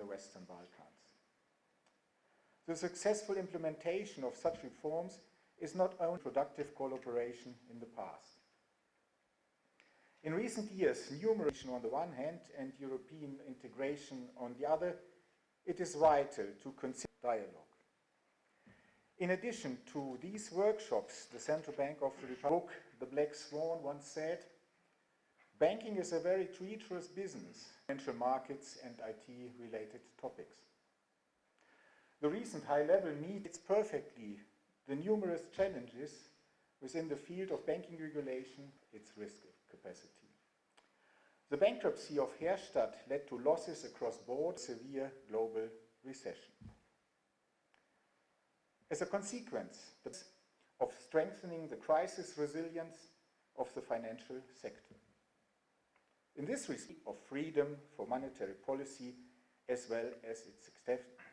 the Western Balkans. The successful implementation of such reforms is not only productive collaboration in the past. In recent years, numerous on the one hand and European integration on the other, it is vital to consider dialogue. In addition to these workshops, the Central Bank of the Republic, the Black Swan, once said, banking is a very treacherous business, financial markets and IT-related topics. The recent high-level meets perfectly the numerous challenges within the field of banking regulation, its risk capacity. The bankruptcy of Herstatt led to losses across board, severe global recession. As a consequence of strengthening the crisis resilience of the financial sector. In this respect of freedom for monetary policy as well as its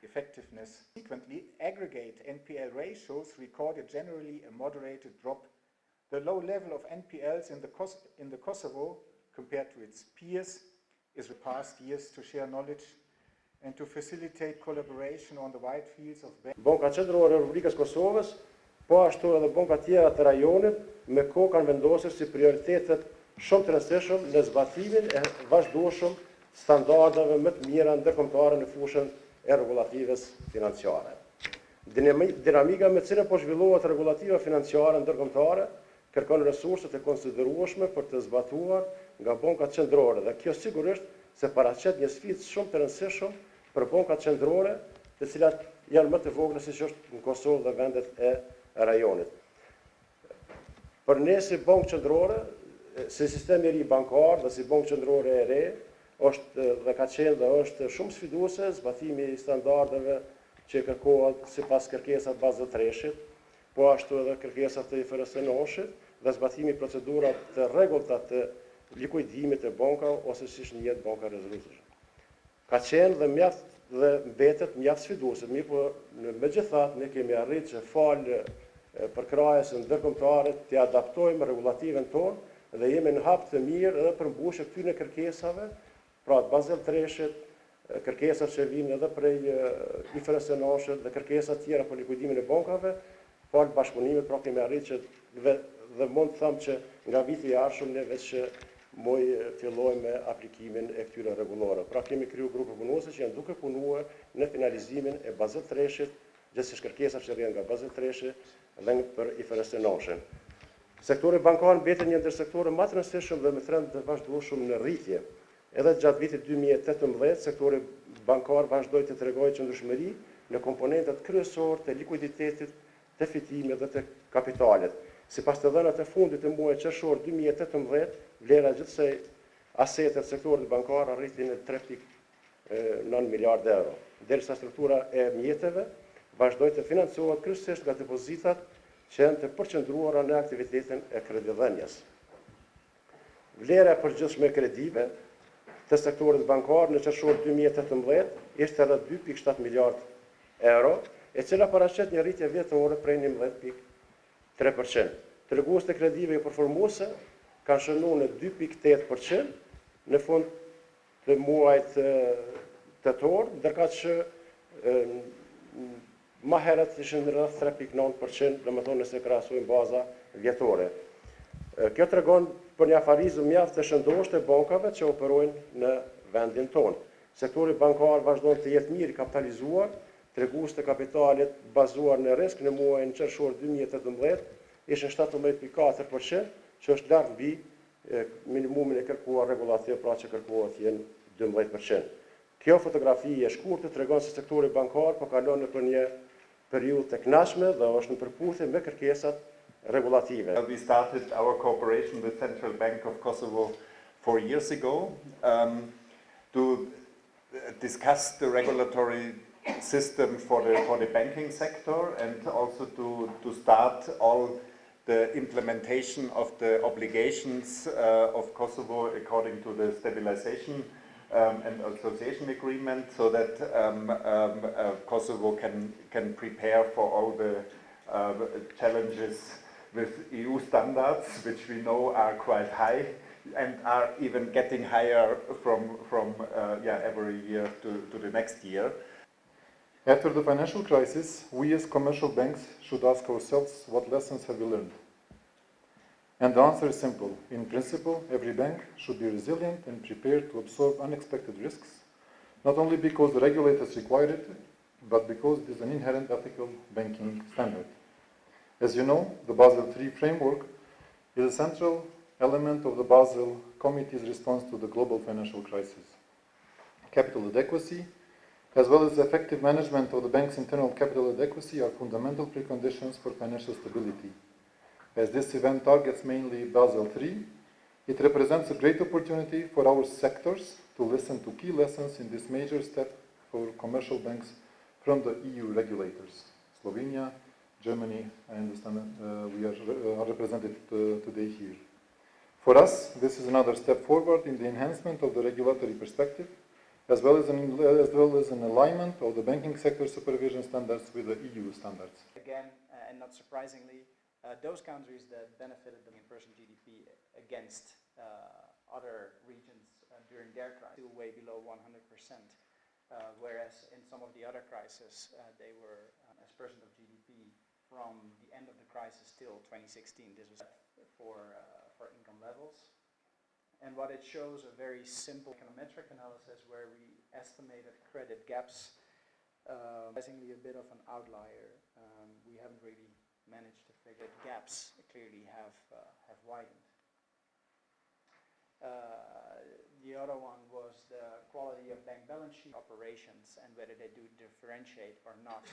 effectiveness, consequently aggregate NPL ratios recorded generally a moderated drop. The low level of NPLs in the Kosovo compared to its peers is the past years to share knowledge and to facilitate collaboration on the wide fields of banking. Banka Qendrore e Republikës Kosovës, po ashtu edhe banka tjera të rajonit, me kohë kanë vendosur si prioritetet shumë të rëndësishëm në zbatimin e vazhdueshëm standardeve më të mira ndërkombëtare në fushën e rregullativës financiare. Dinamika me cilën po zhvillohet rregullativa financiare ndërkombëtare kërkon resurset e konsiderueshme për të zbatuar nga bankat qendrore dhe kjo sigurisht se paraqet një sfidë shumë të rëndësishme për bankat qendrore, të cilat janë më të vogla siç është në Kosovë dhe vendet e rajonit. Për ne si bankë qendrore, si sistemi i ri bankar dhe si bankë qendrore e re, është dhe ka qenë dhe është shumë sfiduese zbatimi i standardeve që kërkohet sipas kërkesave bazë të treshit, po ashtu edhe kërkesat të IFRS-shit dhe zbatimi i procedurave të rregullta të likuidimit të bankave ose siç njihet banka rezolutive. Ka qenë dhe mjaft dhe mbetet mjaft sfiduese, po megjithatë ne kemi arritur që fal përkrahjes së ndërkombëtare të adaptojmë rregullativen tonë dhe jemi në hap të mirë edhe për mbushje këtyre kërkesave, pra të Basel 3-shit, kërkesat që vijnë edhe prej IFRS-shit dhe kërkesat tjera për likuidimin e bankave, fal bashkëpunimit, pra kemi arritur që dhe mund të them që nga viti i ardhshëm ne vetë moj fillojmë me aplikimin e këtyre rregullore. Pra kemi kriju grupe punuese që janë duke punuar në finalizimin e Basel 3-shit, gjithsesi kërkesat që rrihen nga Basel 3-shi dhe për IFRS-shin. Sektori bankar mbetet një ndër sektorët më të rëndësishëm dhe me trend të vazhdueshëm në rritje. Edhe gjatë vitit 2018, sektori bankar vazhdoi të tregojë qëndrueshmëri në komponentet kryesorë të likuiditetit, të fitimit dhe të kapitalit. Sipas të dhënave të fundit të muajit qershor 2018, vlera gjithsej asetet sektorit bankar arriti në 3.9 miliardë euro, derisa struktura e mjeteve vazhdoi të financohet kryesisht nga depozitat që janë të përqendruara në aktivitetin e kredidhënies. Vlera e përgjithshme e kredive të sektorit bankar në qershor 2018 ishte rreth 2.7 miliardë euro, e cila paraqet një rritje vjetore prej 11.3%. Treguesit e kredive i përformuese kanë shënuar në 2.8% në fund të muajit tetor, ndërkaq që më herët ishin rreth 3.9%, domethënë nëse krahasojmë baza vjetore. Kjo tregon për një afarizëm mjaft të shëndoshtë të bankave që operojnë në vendin tonë. Sektori bankar vazhdon të jetë mirë kapitalizuar, treguesit e kapitalit bazuar në risk në muajin qershor 2018 ishin 17.4%, që është larg mbi minimumin e kërkuar rregullativ, pra që kërkohet jenë 12%. Kjo fotografi e shkurtër tregon se sektori bankar po kalon nëpër një periudhë të kënaqshme dhe është në përputhje me kërkesat rregullative. We started our cooperation with Central Bank of Kosovo 4 years ago to discuss the regulatory system for the banking sector and also to start all the implementation of the obligations of Kosovo according to the stabilization and association agreement, so that Kosovo can prepare for all the challenges with EU standards, which we know are quite high and are even getting higher from every year to the next year. After the financial crisis, we as commercial banks should ask ourselves what lessons have we learned. And the answer is simple. In principle, every bank should be resilient and prepared to absorb unexpected risks, not only because the regulators require it, but because it is an inherent ethical banking standard. As you know, the Basel III framework is a central element of the Basel Committee's response to the global financial crisis. Capital adequacy, as well as effective management of the bank's internal capital adequacy, are fundamental preconditions for financial stability. As this event targets mainly Basel III, it represents a great opportunity for our sectors to listen to key lessons in this major step for commercial banks from the EU regulators. Slovenia, Germany, I understand we are represented today here. For us, this is another step forward in the enhancement of the regulatory perspective, as well as an alignment of the banking sector supervision standards with the EU standards. Again, and not surprisingly, those countries that benefited the in-person GDP against other regions during their crisis still way below 100%, whereas in some of the other crises, they were as percent of GDP from the end of the crisis till 2016. This was for income levels. And what it shows, a very simple econometric analysis where we estimated credit gaps, surprisingly a bit of an outlier. We haven't really managed to figure that gaps clearly have widened. The other one was the quality of bank balance sheet operations and whether they do differentiate or not.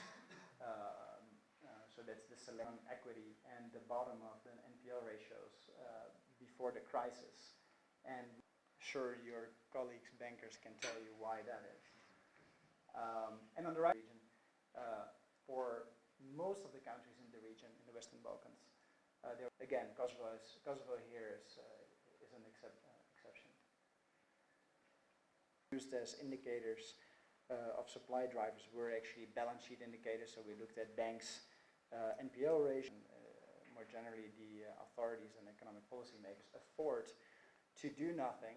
So that's the select equity and the bottom of the NPL ratios before the crisis. And I'm sure your colleagues, bankers, can tell you why that is. And on the right region, for most of the countries in the region, in the Western Balkans, again, Kosovo here is an exception. Used as indicators of supply drivers were actually balance sheet indicators, so we looked at banks' NPL ratio, more generally the authorities and economic policymakers afford to do nothing